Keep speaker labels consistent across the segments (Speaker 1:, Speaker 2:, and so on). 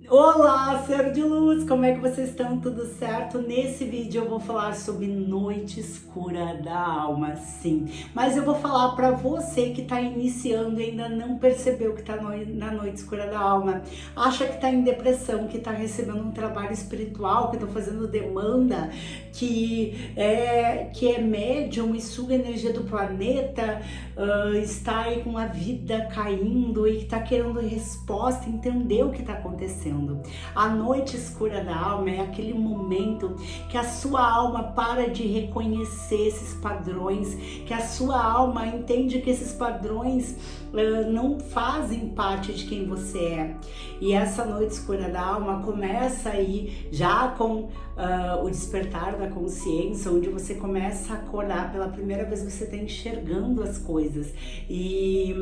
Speaker 1: Olá, ser de luz, como é que vocês estão? Tudo certo? Nesse vídeo eu vou falar sobre noite escura da alma, sim. Mas eu vou falar para você que está iniciando e ainda não percebeu que está na noite escura da alma, acha que está em depressão, que está recebendo um trabalho espiritual, que está fazendo demanda, que é médium e suga energia do planeta, está aí com a vida caindo e está querendo resposta, entender o que está acontecendo. A noite escura da alma é aquele momento que a sua alma para de reconhecer esses padrões, que a sua alma entende que esses padrões não fazem parte de quem você é. E essa noite escura da alma começa aí já com o despertar da consciência, onde você começa a acordar pela primeira vez, você está enxergando as coisas e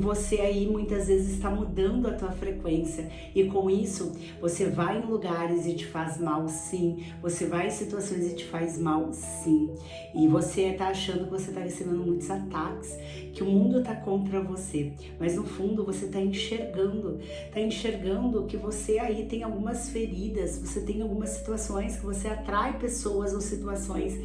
Speaker 1: você aí muitas vezes está mudando a tua frequência, e com isso você vai em lugares e te faz mal, sim, você vai em situações e te faz mal, sim, e você está achando que você está recebendo muitos ataques, que o mundo está contra você, mas no fundo você está enxergando que você aí tem algumas feridas, você tem algumas situações que você atrai pessoas ou situações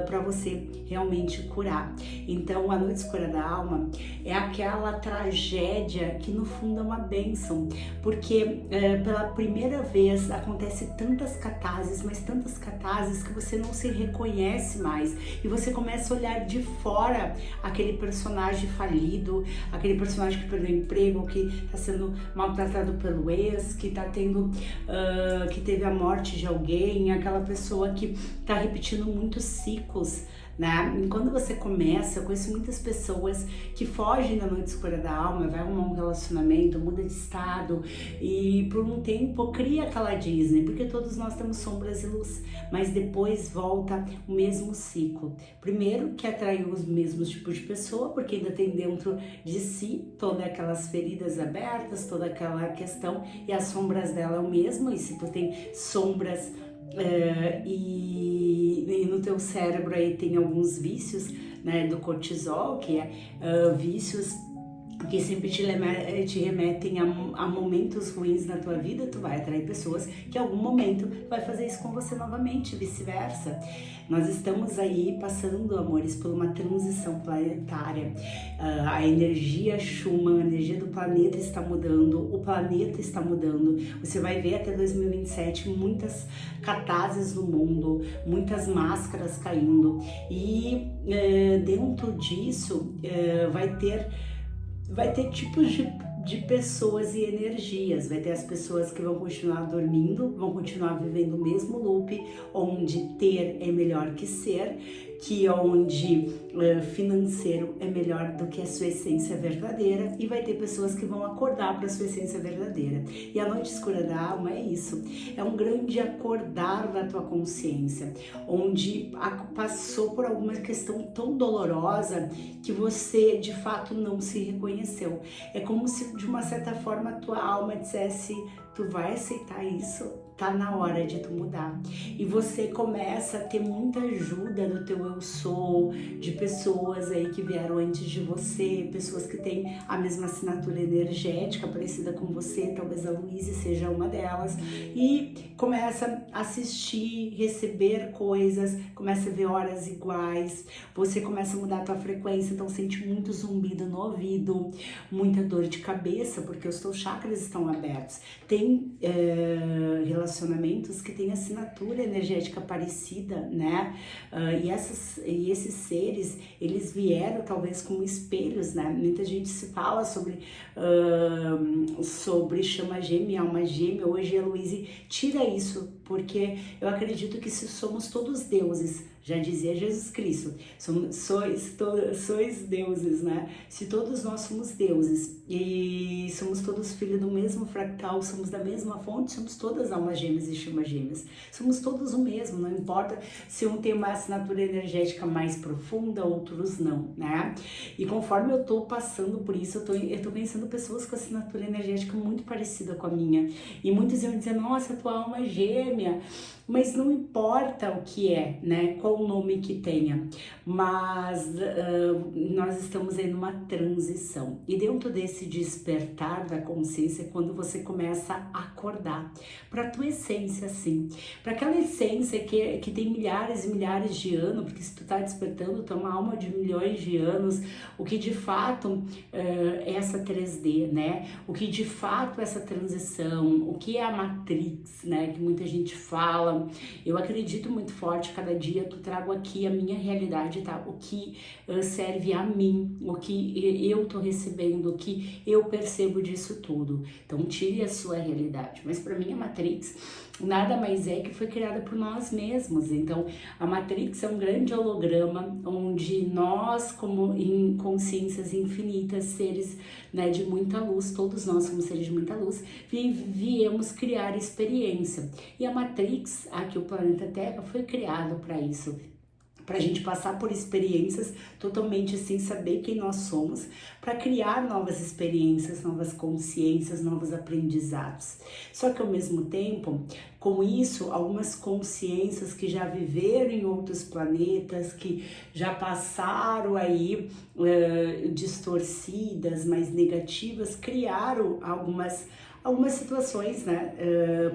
Speaker 1: para você realmente curar. Então a noite escura da alma é aquela tragédia que no fundo é uma bênção, porque pela primeira vez acontece tantas catarses, mas tantas catarses que você não se reconhece mais, e você começa a olhar de fora aquele personagem falido, aquele personagem que perdeu o emprego, que está sendo maltratado pelo ex, que está tendo, que teve a morte de alguém, aquela pessoa que está repetindo muitos ciclos, né? E quando você começa, eu conheço muitas pessoas que fogem da noite escura da alma, vai arrumar um relacionamento, muda de estado e por um tempo cria aquela Disney, porque todos nós temos sombras e luz, mas depois volta o mesmo ciclo. Primeiro que atraiu os mesmos tipos de pessoa, porque ainda tem dentro de si todas aquelas feridas abertas, toda aquela questão, e as sombras dela é o mesmo, e se tu tem sombras e no teu cérebro aí tem alguns vícios, né, do cortisol, que é vícios que sempre te remetem a momentos ruins na tua vida, tu vai atrair pessoas que em algum momento vai fazer isso com você novamente, vice-versa. Nós estamos aí passando, amores, por uma transição planetária. A energia Schumann, a energia do planeta está mudando, o planeta está mudando. Você vai ver até 2027 muitas catástrofes no mundo, muitas máscaras caindo, e dentro disso vai ter tipos de pessoas e energias. Vai ter as pessoas que vão continuar dormindo, vão continuar vivendo o mesmo loop, onde ter é melhor que ser, que onde financeiro é melhor do que a sua essência verdadeira, e vai ter pessoas que vão acordar para a sua essência verdadeira. E a noite escura da alma é isso, é um grande acordar da tua consciência, onde passou por alguma questão tão dolorosa que você de fato não se reconheceu. É como se de uma certa forma a tua alma dissesse: tu vai aceitar isso? Tá na hora de tu mudar. E você começa a ter muita ajuda do teu eu sou, de pessoas aí que vieram antes de você, pessoas que têm a mesma assinatura energética parecida com você, talvez a Luísa seja uma delas, e começa a assistir, receber coisas, começa a ver horas iguais, você começa a mudar a tua frequência, então sente muito zumbido no ouvido, muita dor de cabeça, porque os teus chakras estão abertos. Tem relacionamentos que têm assinatura energética parecida, né? E esses seres, eles vieram talvez como espelhos, né? Muita gente se fala sobre chama gêmea, alma gêmea. Hoje a Luísa tira isso, porque eu acredito que se somos todos deuses, já dizia Jesus Cristo, sois deuses, né? Se todos nós somos deuses e somos todos filhos do mesmo fractal, somos da mesma fonte, somos todas almas gêmeas e chamas gêmeas, somos todos o mesmo, não importa se um tem uma assinatura energética mais profunda, outros não, né? E conforme eu tô passando por isso, eu tô conhecendo pessoas com assinatura energética muito parecida com a minha, e muitos iam dizer: nossa, tua alma é gêmea, momentânea, mas não importa o que é, né? Qual o nome que tenha, mas nós estamos em uma transição. E dentro desse despertar da consciência, quando você começa a acordar para a tua essência, assim, para aquela essência que tem milhares e milhares de anos, porque se tu tá despertando, tu é uma alma de milhões de anos, o que de fato é essa 3D, né? O que de fato é essa transição, o que é a Matrix, né? Que muita gente fala. Eu acredito muito forte, cada dia eu trago aqui a minha realidade, tá? O que serve a mim, o que eu tô recebendo, o que eu percebo disso tudo. Então tire a sua realidade. Mas para mim a Matrix nada mais é que foi criada por nós mesmos. Então a Matrix é um grande holograma onde nós, como em consciências infinitas, seres, né, de muita luz, todos nós somos seres de muita luz, viemos criar experiência. E a Matrix, aqui o planeta Terra, foi criado para isso, para a gente passar por experiências totalmente sem saber quem nós somos, para criar novas experiências, novas consciências, novos aprendizados. Só que ao mesmo tempo, com isso, algumas consciências que já viveram em outros planetas, que já passaram aí distorcidas, mais negativas, criaram algumas situações, né,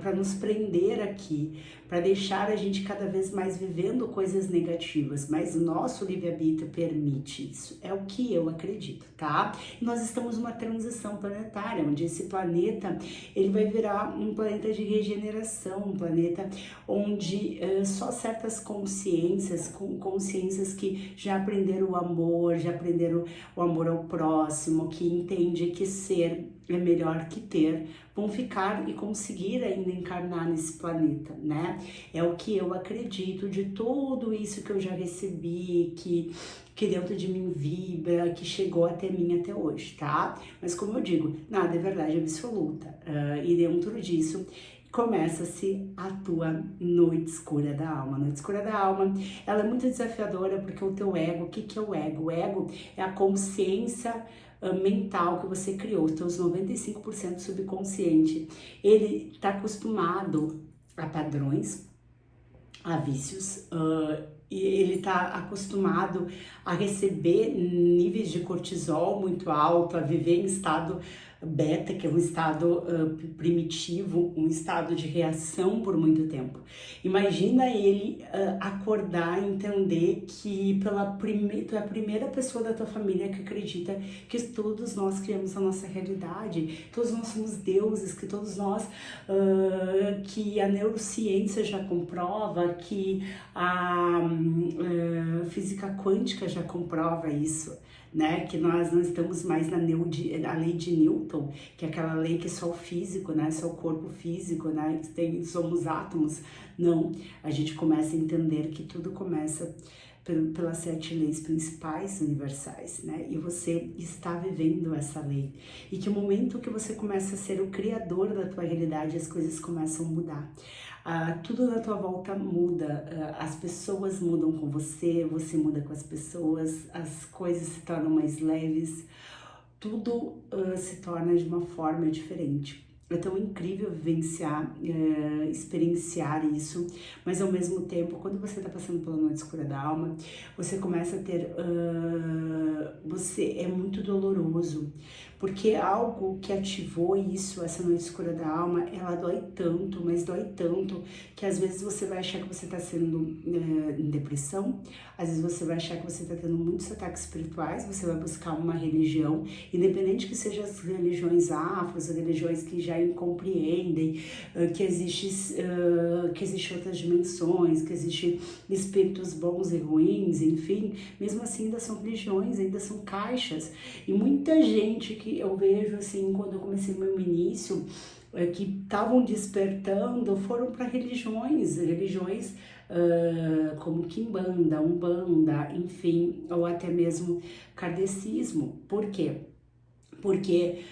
Speaker 1: para nos prender aqui, para deixar a gente cada vez mais vivendo coisas negativas, mas o nosso livre-arbítrio permite isso, é o que eu acredito, tá? E nós estamos numa transição planetária, onde esse planeta, ele vai virar um planeta de regeneração, um planeta onde só certas consciências, consciências que já aprenderam o amor, já aprenderam o amor ao próximo, que entende que ser é melhor que ter, vão ficar e conseguir ainda encarnar nesse planeta, né? É o que eu acredito de tudo isso que eu já recebi, que dentro de mim vibra, que chegou até mim até hoje, tá? Mas como eu digo, nada é verdade absoluta. E dentro disso, começa-se a tua noite escura da alma. A noite escura da alma, ela é muito desafiadora porque o teu ego, o que é o ego? O ego é a consciência mental que você criou, os teus 95% subconsciente. Ele está acostumado a padrões, a vícios, e ele está acostumado a receber níveis de cortisol muito alto, a viver em estado beta, que é um estado primitivo, um estado de reação por muito tempo. Imagina ele acordar e entender que tu é a primeira pessoa da tua família que acredita que todos nós criamos a nossa realidade, todos nós somos deuses, que todos nós, que a neurociência já comprova, que a física quântica já comprova isso, né? Que nós não estamos mais na lei de Newton, que é aquela lei que é só o físico, né? Só o corpo físico, né? Somos átomos. Não, a gente começa a entender que tudo começa pelas 7 leis principais universais, né? E você está vivendo essa lei. E que o momento que você começa a ser o criador da tua realidade, as coisas começam a mudar. Tudo na tua volta muda, as pessoas mudam com você, você muda com as pessoas, as coisas se tornam mais leves, tudo se torna de uma forma diferente. É tão incrível vivenciar, experienciar isso, mas ao mesmo tempo, quando você está passando pela noite escura da alma, você começa a ter, é muito doloroso, porque algo que ativou isso, essa noite escura da alma, ela dói tanto, mas dói tanto, que às vezes você vai achar que você está sendo em depressão, às vezes você vai achar que você está tendo muitos ataques espirituais, você vai buscar uma religião, independente que sejam as religiões afros, as religiões que já compreendem que existe outras dimensões, que existem espíritos bons e ruins, enfim, mesmo assim ainda são religiões, ainda são caixas. E muita gente que eu vejo assim, quando eu comecei meu início, que estavam despertando, foram para religiões como Quimbanda, Umbanda, enfim, ou até mesmo kardecismo. Por quê? Porque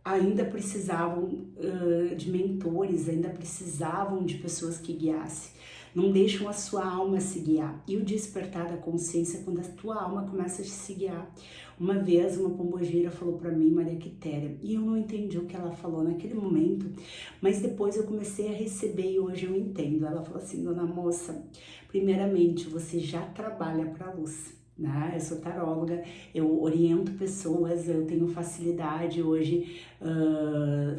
Speaker 1: ainda precisavam de mentores, ainda precisavam de pessoas que guiassem. não deixam a sua alma se guiar. E o despertar da consciência é quando a tua alma começa a se guiar. Uma vez uma pombogira falou para mim, Maria Quitéria, e eu não entendi o que ela falou naquele momento, mas depois eu comecei a receber e hoje eu entendo. Ela falou assim, dona moça, primeiramente você já trabalha para a luz. Né? Eu sou taróloga, eu oriento pessoas, eu tenho facilidade hoje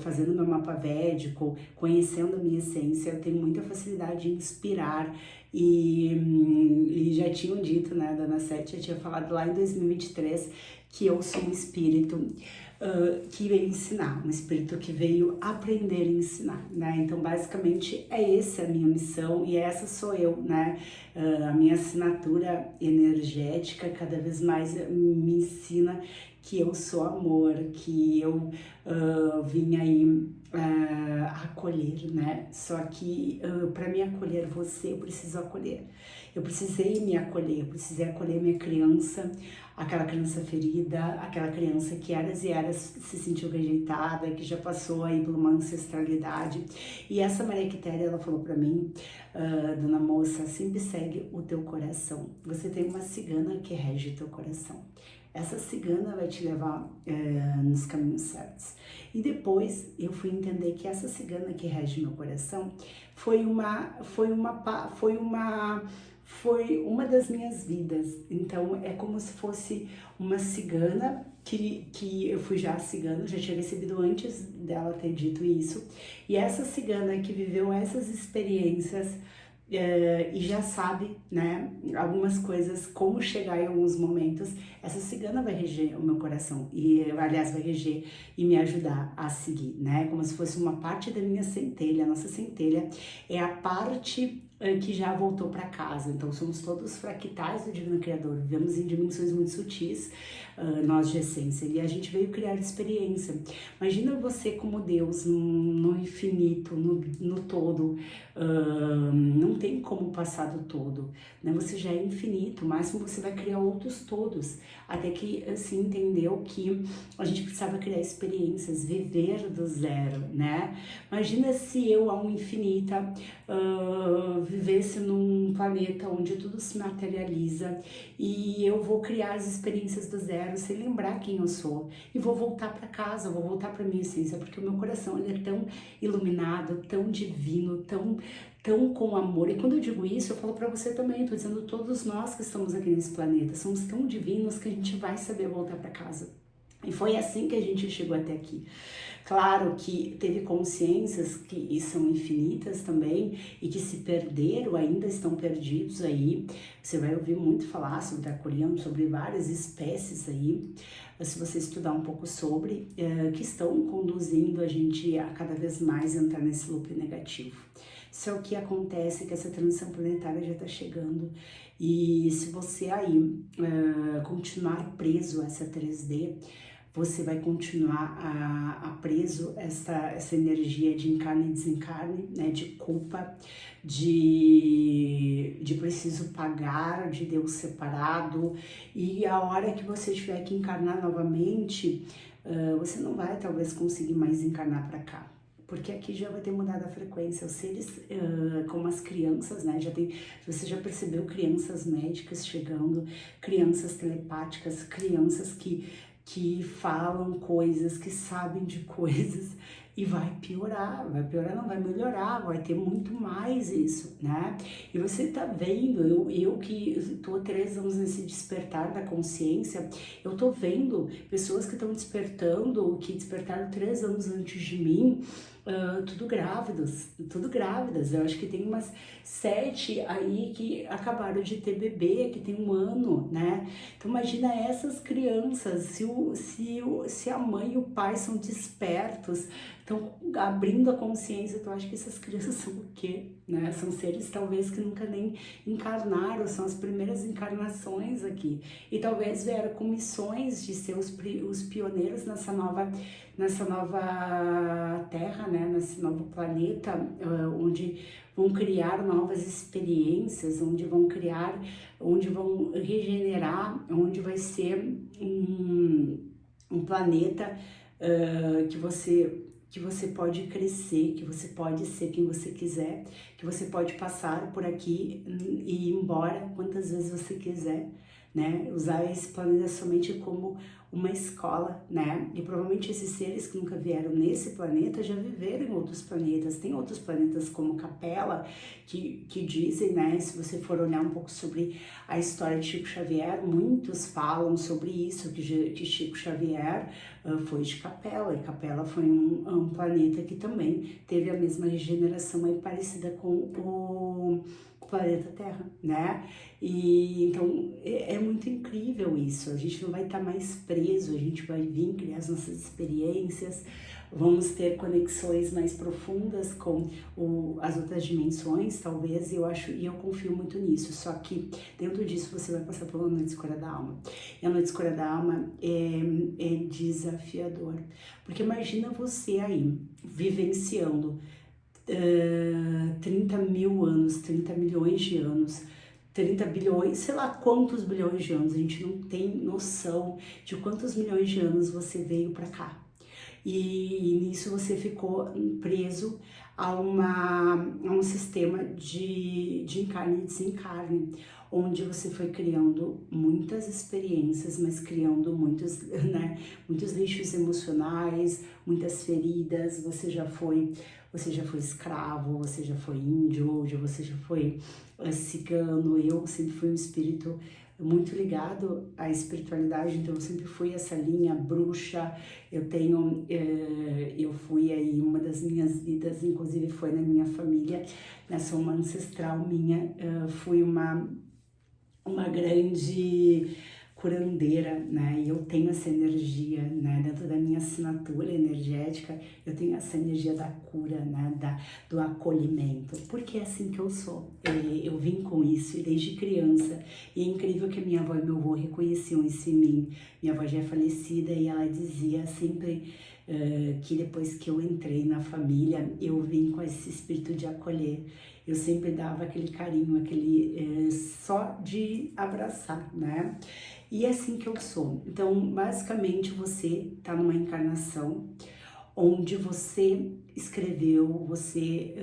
Speaker 1: fazendo meu mapa védico, conhecendo a minha essência, eu tenho muita facilidade em inspirar e já tinham dito, né, a Dona Sete já tinha falado lá em 2023 que eu sou um espírito que veio ensinar, um espírito que veio aprender a ensinar, né? Então, basicamente, essa a minha missão e essa sou eu, né? A minha assinatura energética cada vez mais me ensina que eu sou amor, que eu vim aí acolher, né? Só que para me acolher você, eu preciso acolher. Eu precisei me acolher, eu precisei acolher minha criança, aquela criança ferida, aquela criança que eras e eras se sentiu rejeitada, que já passou aí por uma ancestralidade. E essa Maria Quitéria, ela falou para mim, dona moça, sempre segue o teu coração. Você tem uma cigana que rege o teu coração. Essa cigana vai te levar nos caminhos certos. E depois eu fui entender que essa cigana que rege meu coração foi uma das minhas vidas. Então é como se fosse uma cigana que eu fui já cigana, já tinha recebido antes dela ter dito isso. E essa cigana que viveu essas experiências e já sabe, né, algumas coisas, como chegar em alguns momentos, essa cigana vai reger o meu coração, e aliás vai reger e me ajudar a seguir, né, como se fosse uma parte da minha centelha. A nossa centelha é a parte que já voltou para casa. Então somos todos fractais do Divino Criador, vivemos em dimensões muito sutis, nós de essência, e a gente veio criar experiência. Imagina você como Deus no infinito, no todo, não tem como passar do todo, né? Você já é infinito, o máximo você vai criar outros todos, até que assim entendeu que a gente precisava criar experiências, viver do zero, né? Imagina se eu, a um infinita, vivesse num planeta onde tudo se materializa e eu vou criar as experiências do zero sem lembrar quem eu sou e vou voltar para casa, vou voltar para minha essência, porque o meu coração ele é tão iluminado, tão divino, tão com amor. E quando eu digo isso, eu falo para você também, tô dizendo todos nós que estamos aqui nesse planeta, somos tão divinos que a gente vai saber voltar para casa. E foi assim que a gente chegou até aqui. Claro que teve consciências que são infinitas também e que se perderam, ainda estão perdidos aí. Você vai ouvir muito falar sobre draconiano, sobre várias espécies aí, se você estudar um pouco sobre, que estão conduzindo a gente a cada vez mais entrar nesse loop negativo. Isso é o que acontece, que essa transição planetária já está chegando. E se você aí continuar preso a essa 3D, você vai continuar a preso essa energia de encarne e desencarne, né, de culpa, de preciso pagar, de Deus separado, e a hora que você tiver que encarnar novamente, você não vai talvez conseguir mais encarnar para cá. Porque aqui já vai ter mudado a frequência, os seres, como as crianças, né, você já percebeu crianças médicas chegando, crianças telepáticas, crianças que falam coisas, que sabem de coisas, e vai piorar, não vai melhorar, vai ter muito mais isso, né? E você tá vendo, eu que tô há 3 anos nesse despertar da consciência, eu tô vendo pessoas que estão despertando, que despertaram 3 anos antes de mim, tudo grávidas. Eu acho que tem umas 7 aí que acabaram de ter bebê, que tem 1 ano, né? Então imagina essas crianças, se a mãe e o pai são despertos, estão abrindo a consciência, então eu acho que essas crianças são o quê? Né? São seres talvez que nunca nem encarnaram, são as primeiras encarnações aqui, e talvez vieram com missões de ser os pioneiros nessa nova terra, né? Nesse novo planeta, onde vão criar novas experiências, onde vão regenerar, onde vai ser um planeta que você que você pode crescer, que você pode ser quem você quiser, que você pode passar por aqui e ir embora quantas vezes você quiser, né? Usar esse planeta somente como uma escola, né? E provavelmente esses seres que nunca vieram nesse planeta já viveram em outros planetas. Tem outros planetas como Capela que dizem, né? Se você for olhar um pouco sobre a história de Chico Xavier, muitos falam sobre isso, que Chico Xavier foi de Capela, e Capela foi um planeta que também teve a mesma regeneração aí parecida com o planeta Terra, né? E então é muito incrível isso. A gente não vai estar mais preso, a gente vai vir criar as nossas experiências, vamos ter conexões mais profundas com as outras dimensões, talvez, e eu confio muito nisso. Só que dentro disso você vai passar pela noite escura da alma. E a noite escura da alma é desafiador, porque imagina você aí vivenciando 30 mil anos, 30 milhões de anos, 30 bilhões, sei lá quantos bilhões de anos, a gente não tem noção de quantos milhões de anos você veio para cá. E nisso você ficou preso a um sistema de encarne e desencarne, onde você foi criando muitas experiências, mas criando muitos, né, muitos lixos emocionais, muitas feridas. Você já foi escravo, você já foi índio, hoje você já foi cigano. Eu sempre fui um espírito muito ligado à espiritualidade, então eu sempre fui essa linha bruxa. Eu fui aí, uma das minhas vidas, inclusive foi na minha família, nessa uma ancestral minha, fui uma grande curandeira, né? E eu tenho essa energia, né? Dentro da minha assinatura energética, eu tenho essa energia da cura, né? Do acolhimento, porque é assim que eu sou. Eu vim com isso e desde criança. E é incrível que a minha avó e meu avô reconheciam isso em mim. Minha avó já é falecida e ela dizia sempre que depois que eu entrei na família, eu vim com esse espírito de acolher. Eu sempre dava aquele carinho, aquele só de abraçar, né? E é assim que eu sou. Então, basicamente, você tá numa encarnação onde você escreveu, você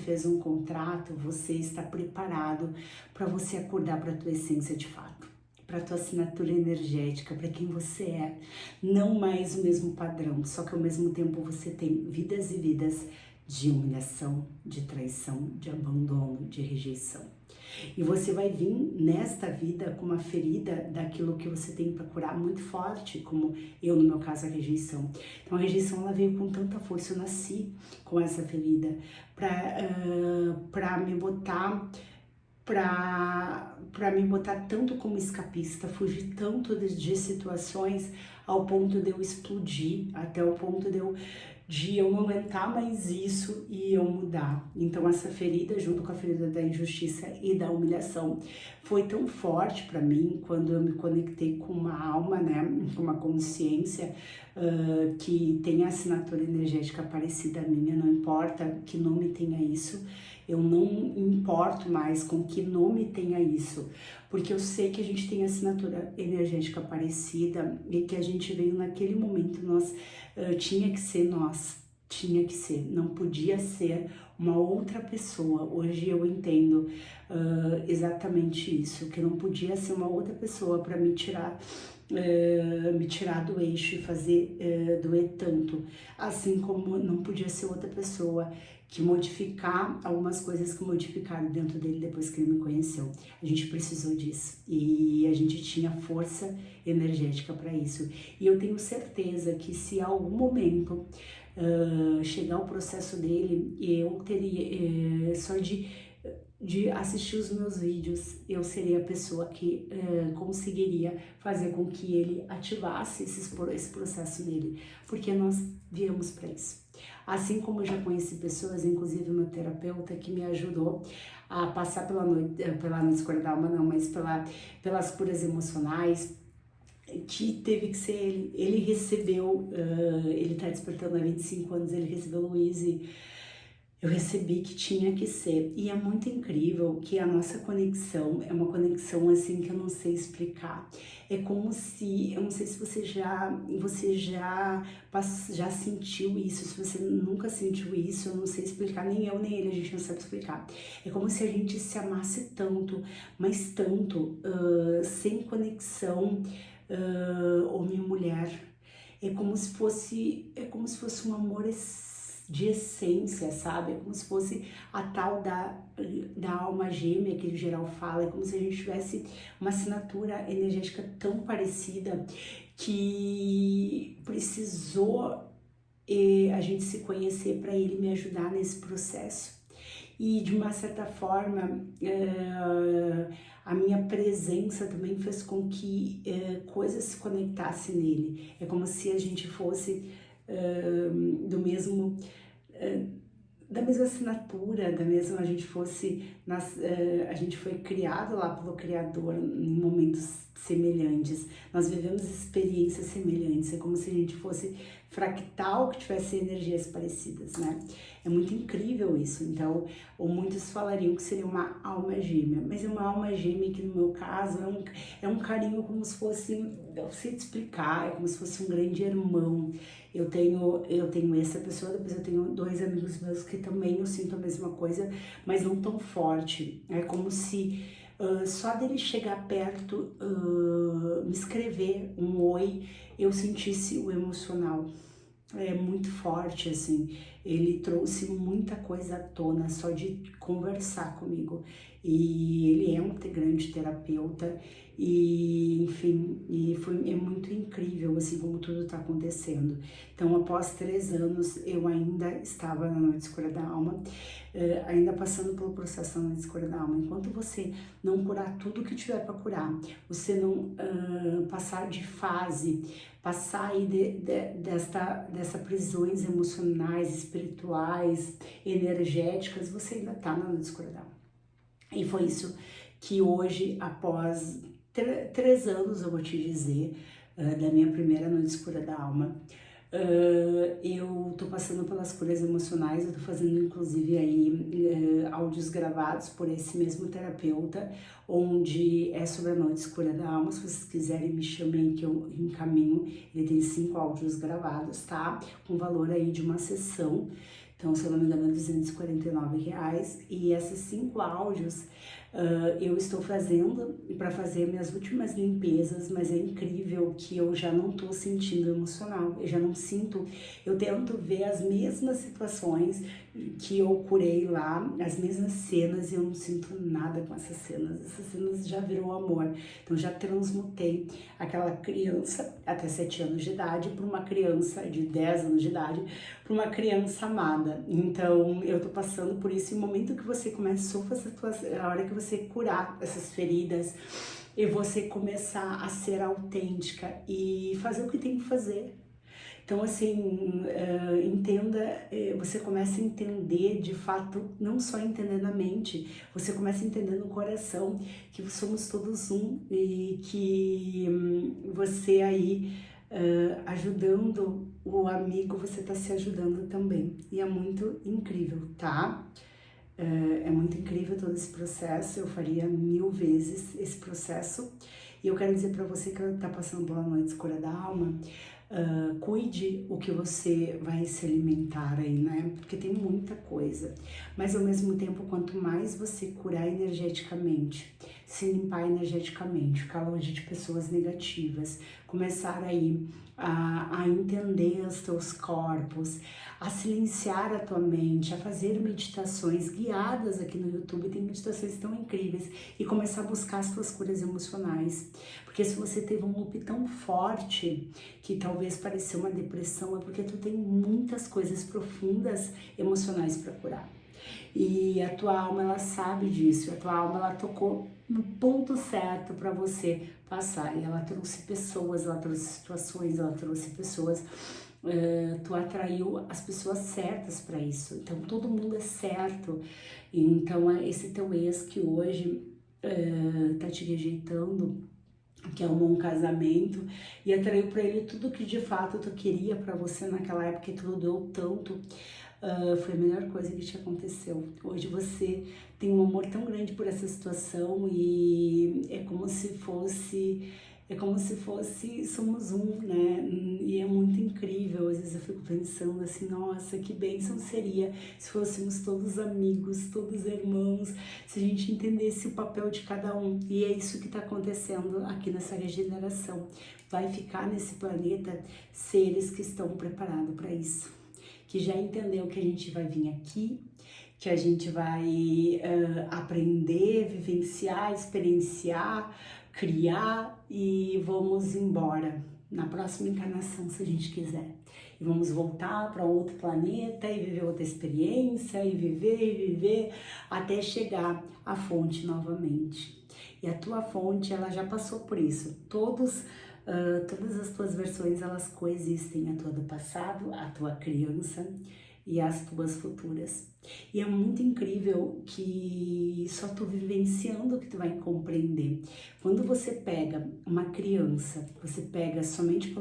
Speaker 1: fez um contrato, você está preparado para você acordar para a tua essência de fato, para a tua assinatura energética, para quem você é. Não mais o mesmo padrão, só que ao mesmo tempo você tem vidas e vidas de humilhação, de traição, de abandono, de rejeição. E você vai vir nesta vida com uma ferida daquilo que você tem para curar muito forte, como eu, no meu caso, a rejeição. Então a rejeição ela veio com tanta força, eu nasci com essa ferida para me botar tanto como escapista, fugir tanto de situações ao ponto de eu explodir, até o ponto de eu não aguentar mais isso e eu mudar. Então essa ferida, junto com a ferida da injustiça e da humilhação, foi tão forte para mim quando eu me conectei com uma alma, né, com uma consciência que tem a assinatura energética parecida à minha, não importa que nome tenha isso. Eu não importo mais com que nome tenha isso, porque eu sei que a gente tem assinatura energética parecida e que a gente veio naquele momento, tinha que ser nós, tinha que ser, não podia ser uma outra pessoa. Hoje eu entendo exatamente isso, que não podia ser uma outra pessoa para me tirar do eixo e fazer doer tanto, assim como não podia ser outra pessoa que modificar algumas coisas que modificaram dentro dele depois que ele me conheceu. A gente precisou disso e a gente tinha força energética para isso. E eu tenho certeza que se a algum momento chegar o processo dele, eu teria só de assistir os meus vídeos, eu seria a pessoa que conseguiria fazer com que ele ativasse esse processo dele, porque nós viemos para isso. Assim como eu já conheci pessoas, inclusive meu terapeuta, que me ajudou a passar pela noite escura da alma, não, mas pelas curas emocionais, que teve que ser ele. Ele recebeu, ele tá despertando há 25 anos, ele recebeu Louise. eu recebi que tinha que ser. E é muito incrível que a nossa conexão é uma conexão assim que eu não sei explicar. É como se, eu não sei se já sentiu isso, se você nunca sentiu isso, eu não sei explicar, nem eu nem ele, a gente não sabe explicar. É como se a gente se amasse tanto, mas tanto, sem conexão, homem e mulher. É como se fosse um amor de essência, sabe? É como se fosse a tal da alma gêmea que o geral fala, é como se a gente tivesse uma assinatura energética tão parecida que precisou a gente se conhecer para ele me ajudar nesse processo. E de uma certa forma, a minha presença também fez com que coisas se conectassem nele. É como se a gente fosse do mesmo, da mesma assinatura, a gente fosse, a gente foi criado lá pelo Criador em momentos semelhantes, nós vivemos experiências semelhantes, é como se a gente fosse fractal que tivesse energias parecidas, né? É muito incrível isso, então, ou muitos falariam que seria uma alma gêmea, mas é uma alma gêmea que no meu caso é um carinho como se fosse, não sei te explicar, é como se fosse um grande irmão. Eu tenho essa pessoa, depois eu tenho 2 amigos meus que também eu sinto a mesma coisa, mas não tão forte. É como se só dele chegar perto, me escrever um oi, eu sentisse o emocional. É muito forte, assim. Ele trouxe muita coisa à tona só de conversar comigo. E ele é um grande terapeuta e, enfim, é muito incrível, assim, como tudo está acontecendo. Então, após 3 anos, eu ainda estava na Noite Escura da Alma, ainda passando pelo processo da Noite Escura da Alma. Enquanto você não curar tudo que tiver para curar, você não passar de fase, passar aí dessa prisões emocionais, espirituais, energéticas, você ainda está na Noite Escura da Alma. E foi isso que hoje, após 3 anos, eu vou te dizer, da minha primeira Noite Escura da Alma, eu tô passando pelas curas emocionais, eu tô fazendo inclusive aí áudios gravados por esse mesmo terapeuta, onde é sobre a Noite Escura da Alma. Se vocês quiserem, me chamem que eu encaminho. Ele tem 5 áudios gravados, tá? Com valor aí de uma sessão. Então, se eu não me engano, é R$249. E esses 5 áudios eu estou fazendo para fazer minhas últimas limpezas, mas é incrível que eu já não estou sentindo emocional, eu já não sinto, eu tento ver as mesmas situações que eu curei lá, as mesmas cenas, e eu não sinto nada com essas cenas já virou amor. Então já transmutei aquela criança até 7 anos de idade para uma criança de 10 anos de idade, para uma criança amada. Então eu tô passando por isso, e o momento que você começou a fazer a hora que você curar essas feridas e você começar a ser autêntica e fazer o que tem que fazer. Então, assim, entenda, você começa a entender de fato, não só entender na mente, você começa a entender no coração que somos todos um, e que você aí ajudando o amigo, você tá se ajudando também. E é muito incrível, tá? É muito incrível todo esse processo, eu faria 1000 vezes esse processo. E eu quero dizer para você que tá passando pela Noite Escura da Alma, cuide o que você vai se alimentar aí, né? Porque tem muita coisa. Mas ao mesmo tempo, quanto mais você curar energeticamente, se limpar energeticamente, ficar longe de pessoas negativas, começar aí a entender os teus corpos, a silenciar a tua mente, a fazer meditações guiadas aqui no YouTube, tem meditações tão incríveis, e começar a buscar as tuas curas emocionais. Porque se você teve um loop tão forte que talvez pareceu uma depressão, é porque tu tem muitas coisas profundas emocionais para curar. E a tua alma, ela sabe disso, a tua alma, ela tocou no ponto certo para você passar, e ela trouxe pessoas, ela trouxe situações, ela trouxe pessoas, tu atraiu as pessoas certas para isso, então todo mundo é certo. Então esse teu ex que hoje tá te rejeitando, que arrumou um casamento e atraiu para ele tudo que de fato tu queria para você naquela época, e tudo deu tanto, foi a melhor coisa que te aconteceu. Hoje você tem um amor tão grande por essa situação e é como se fosse somos um, né? E é muito incrível. Às vezes eu fico pensando assim, nossa, que bênção seria se fôssemos todos amigos, todos irmãos, se a gente entendesse o papel de cada um. E é isso que está acontecendo aqui nessa regeneração. Vai ficar nesse planeta seres que estão preparados para isso, que já entendeu que a gente vai vir aqui, que a gente vai aprender, vivenciar, experienciar, criar e vamos embora na próxima encarnação, se a gente quiser. E vamos voltar para outro planeta e viver outra experiência e viver até chegar à fonte novamente. E a tua fonte, ela já passou por isso. Todas as tuas versões, elas coexistem, a tua do passado, a tua criança e as tuas futuras. E é muito incrível que só tu vivenciando que tu vai compreender. Quando você pega uma criança, você pega somente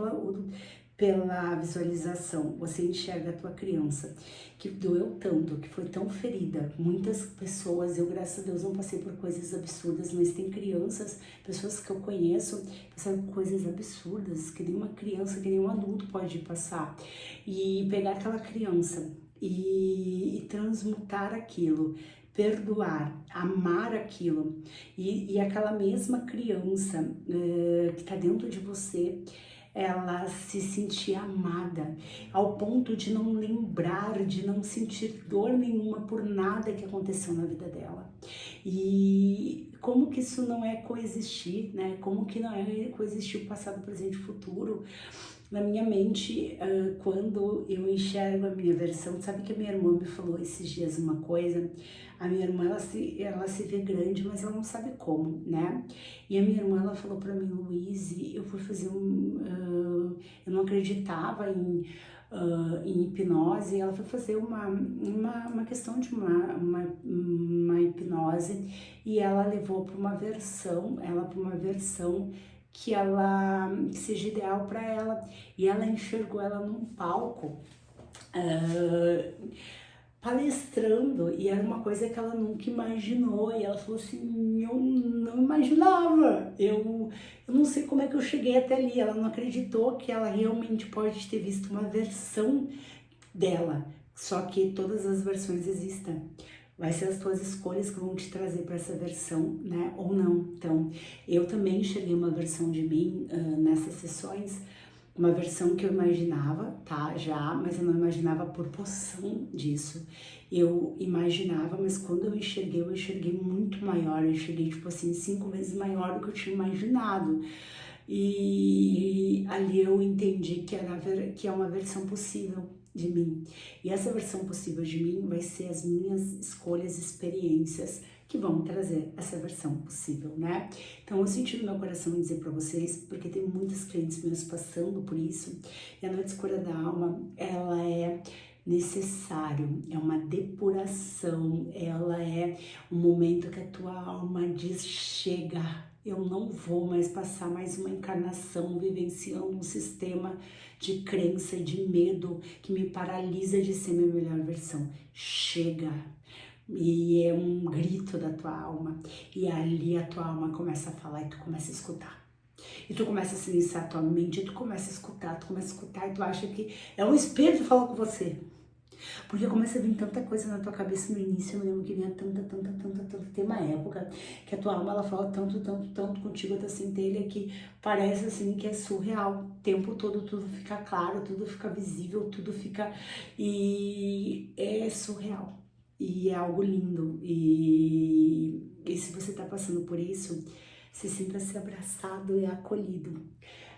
Speaker 1: pela visualização, você enxerga a tua criança, que doeu tanto, que foi tão ferida. Muitas pessoas, eu graças a Deus não passei por coisas absurdas, mas tem crianças, pessoas que eu conheço, passaram por coisas absurdas, que nem uma criança, que nem um adulto pode passar. E pegar aquela criança e transmutar aquilo, perdoar, amar aquilo, e aquela mesma criança que está dentro de você, ela se sentir amada, ao ponto de não lembrar, de não sentir dor nenhuma por nada que aconteceu na vida dela. E como que isso não é coexistir, né? Como que não é coexistir o passado, presente e futuro? Na minha mente, quando eu enxergo a minha versão, sabe que a minha irmã me falou esses dias uma coisa? A minha irmã, ela se vê grande, mas ela não sabe como, né? E a minha irmã, ela falou pra mim, Luíse, eu fui fazer eu não acreditava em hipnose, ela foi fazer uma questão de uma hipnose e ela levou para uma versão, que seja ideal para ela, e ela enxergou ela num palco palestrando, e era uma coisa que ela nunca imaginou, e ela falou assim, eu não imaginava, eu não sei como é que eu cheguei até ali, ela não acreditou que ela realmente pode ter visto uma versão dela, só que todas as versões existem. Vai ser as tuas escolhas que vão te trazer para essa versão, né, ou não. Então, eu também enxerguei uma versão de mim nessas sessões, uma versão que eu imaginava, tá, já, mas eu não imaginava a proporção disso. Eu imaginava, mas quando eu enxerguei muito maior, eu enxerguei, tipo assim, 5 vezes maior do que eu tinha imaginado. E ali eu entendi que é uma versão possível de mim. E essa versão possível de mim vai ser as minhas escolhas e experiências que vão trazer essa versão possível, né? Então eu senti no meu coração em dizer para vocês, porque tem muitos clientes meus passando por isso, e a noite escura da alma, ela é necessário, é uma depuração, ela é um momento que a tua alma diz, chega, eu não vou mais passar mais uma encarnação vivenciando um sistema de crença e de medo que me paralisa de ser minha melhor versão. Chega! E é um grito da tua alma, e ali a tua alma começa a falar e tu começa a escutar. E tu começa a silenciar a tua mente, e tu começa a escutar, e tu acha que é um espírito falando com você. Porque começa a vir tanta coisa na tua cabeça no início, eu me lembro que vinha tanta, tem uma época que a tua alma, ela fala tanto contigo, a tua centelha, que parece assim que é surreal, o tempo todo tudo fica claro, tudo fica visível, tudo fica, e é surreal, e é algo lindo, e se você tá passando por isso, se sinta-se abraçado e acolhido.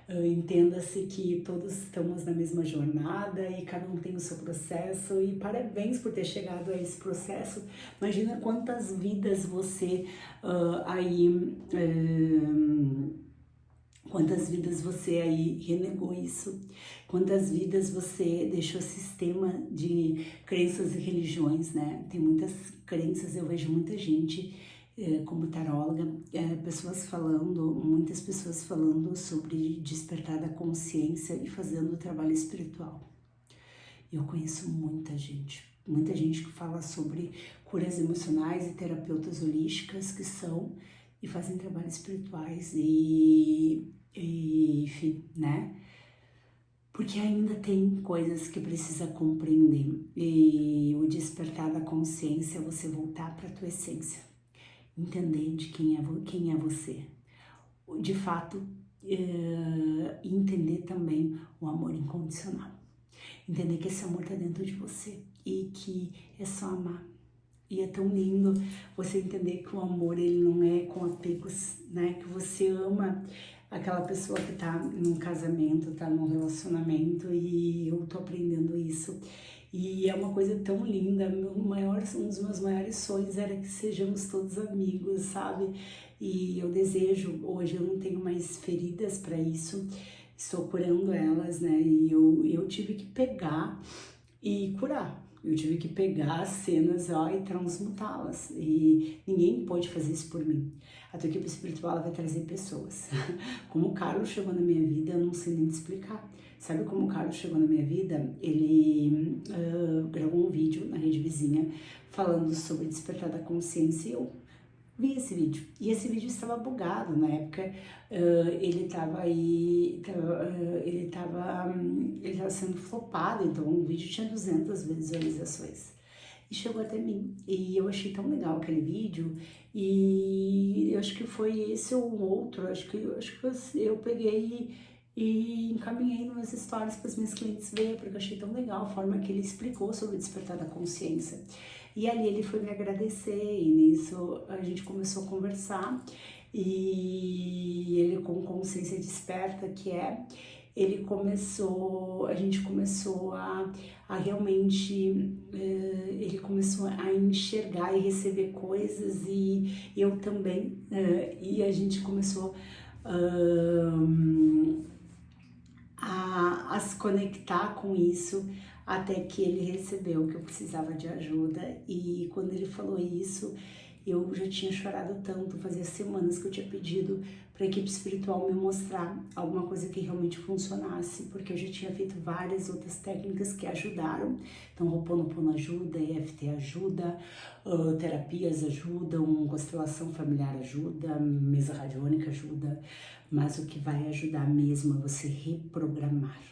Speaker 1: Entenda-se que todos estamos na mesma jornada e cada um tem o seu processo, e parabéns por ter chegado a esse processo. Imagina quantas vidas você renegou isso, quantas vidas você deixou sistema de crenças e religiões, né? Tem muitas crenças, eu vejo muita gente como taróloga, muitas pessoas falando sobre despertar da consciência e fazendo o trabalho espiritual. Eu conheço muita gente, muita gente que fala sobre curas emocionais e terapeutas holísticas que são e fazem trabalhos espirituais e enfim, né? Porque ainda tem coisas que precisa compreender. E o despertar da consciência é você voltar para a tua essência, entender de quem é você. De fato, entender também o amor incondicional. Entender que esse amor está dentro de você e que é só amar. E é tão lindo você entender que o amor, ele não é com apegos, né? Que você ama aquela pessoa que tá num casamento, tá num relacionamento, e eu tô aprendendo isso. E é uma coisa tão linda, um dos meus maiores sonhos era que sejamos todos amigos, sabe? E eu desejo, hoje eu não tenho mais feridas para isso, estou curando elas, né? E eu tive que pegar e curar. Eu tive que pegar as cenas e transmutá-las. E ninguém pode fazer isso por mim. A tua equipe espiritual ela vai trazer pessoas. Como o Carlos chegou na minha vida, eu não sei nem te explicar. Sabe como o Carlos chegou na minha vida? Ele gravou um vídeo na Rede Vizinha falando sobre despertar da consciência, e eu vi esse vídeo. E esse vídeo estava bugado na época. Ele estava sendo flopado, então o vídeo tinha 200 visualizações. E chegou até mim. E eu achei tão legal aquele vídeo. E eu acho que foi esse ou um outro. Acho que eu peguei e encaminhei nas histórias para os meus clientes ver, porque eu achei tão legal a forma que ele explicou sobre o despertar da consciência. E ali ele foi me agradecer, e nisso a gente começou a conversar, e ele, com consciência desperta que é, a gente começou a realmente, ele começou a enxergar e receber coisas, e eu também, e a gente começou a se conectar com isso, até que ele recebeu que eu precisava de ajuda. E quando ele falou isso, eu já tinha chorado tanto, fazia semanas que eu tinha pedido para a equipe espiritual me mostrar alguma coisa que realmente funcionasse, porque eu já tinha feito várias outras técnicas que ajudaram. Então, Ho'oponopono ajuda, EFT ajuda, terapias ajudam, constelação familiar ajuda, mesa radiônica ajuda, mas o que vai ajudar mesmo é você reprogramar.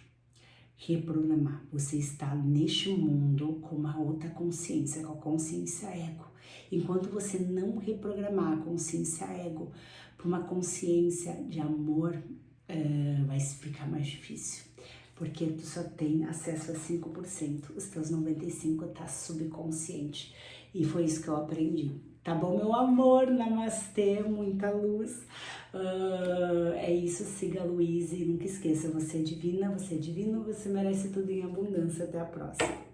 Speaker 1: Você está neste mundo com uma outra consciência, com a consciência ego. Enquanto você não reprogramar a consciência ego para uma consciência de amor, vai ficar mais difícil. Porque tu só tem acesso a 5%, os teus 95% tá subconsciente. E foi isso que eu aprendi. Tá bom, meu amor? Namastê, muita luz. É isso, siga a Luísa e nunca esqueça, você é divina, você é divino, você merece tudo em abundância. Até a próxima.